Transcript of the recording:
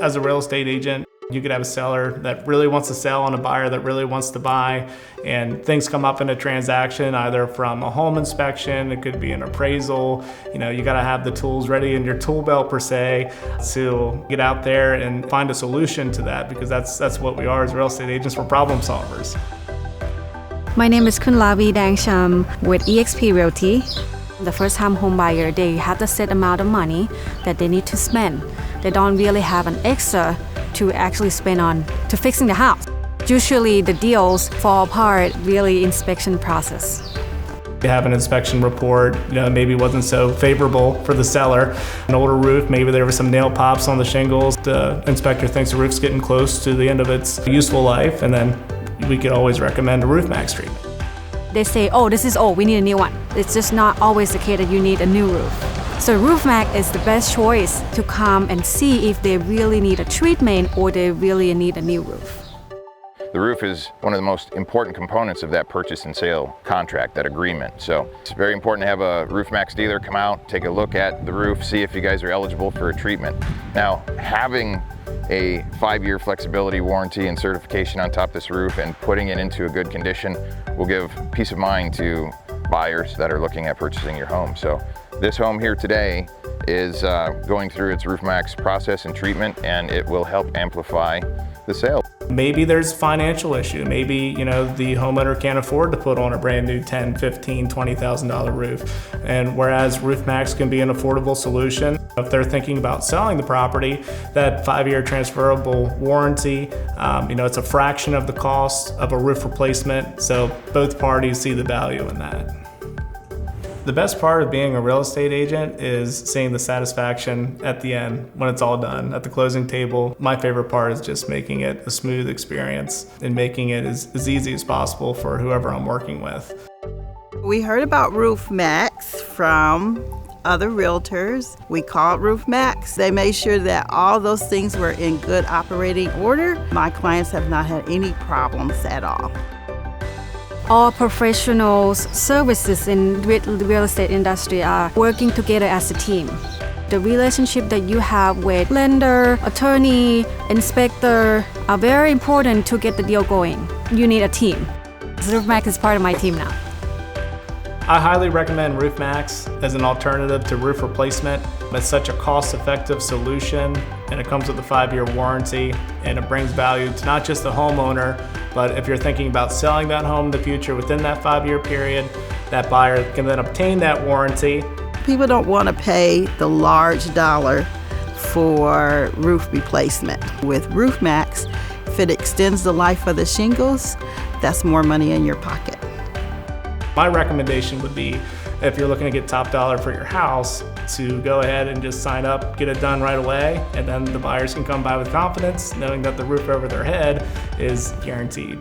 As a real estate agent, you could have a seller that really wants to sell and a buyer that really wants to buy, and things come up in a transaction, either from a home inspection, it could be an appraisal. You gotta have the tools ready in your tool belt per se to get out there and find a solution to that, because that's what we are as real estate agents. We're problem solvers. My name is Kunlavi Dangsham with eXp Realty. The first-time home buyer, they have the set amount of money that they need to spend. They don't really have an extra to actually spend on to fixing the house. Usually the deals fall apart really inspection process. You have an inspection report, maybe wasn't so favorable for the seller. An older roof, maybe there were some nail pops on the shingles. The inspector thinks the roof's getting close to the end of its useful life, and then we could always recommend a Roof Maxx treatment. They say, oh, this is old, we need a new one. It's just not always the case that you need a new roof. So Roof Maxx is the best choice to come and see if they really need a treatment or they really need a new roof. The roof is one of the most important components of that purchase and sale contract, that agreement. So it's very important to have a Roof Maxx dealer come out, take a look at the roof, see if you guys are eligible for a treatment. Now, having a 5-year flexibility warranty and certification on top of this roof and putting it into a good condition will give peace of mind to buyers that are looking at purchasing your home. So this home here today is going through its Roof Maxx process and treatment, and it will help amplify the sale. Maybe there's a financial issue. Maybe, the homeowner can't afford to put on a brand new $10,000, $15,000, $20,000 roof. And whereas Roof Maxx can be an affordable solution, if they're thinking about selling the property, that 5-year transferable warranty, it's a fraction of the cost of a roof replacement. So both parties see the value in that. The best part of being a real estate agent is seeing the satisfaction at the end when it's all done at the closing table. My favorite part is just making it a smooth experience and making it as easy as possible for whoever I'm working with. We heard about Roof Maxx from other realtors. We called Roof Maxx. They made sure that all those things were in good operating order. My clients have not had any problems at all. All professionals, services in the real estate industry are working together as a team. The relationship that you have with lender, attorney, inspector are very important to get the deal going. You need a team. Roof Maxx is part of my team now. I highly recommend Roof Maxx as an alternative to roof replacement. It's such a cost-effective solution, and it comes with a 5-year warranty, and it brings value to not just the homeowner, but if you're thinking about selling that home in the future within that 5-year period, that buyer can then obtain that warranty. People don't want to pay the large dollar for roof replacement. With Roof Maxx, if it extends the life of the shingles, that's more money in your pocket. My recommendation would be, if you're looking to get top dollar for your house, to go ahead and just sign up, get it done right away, and then the buyers can come by with confidence, knowing that the roof over their head is guaranteed.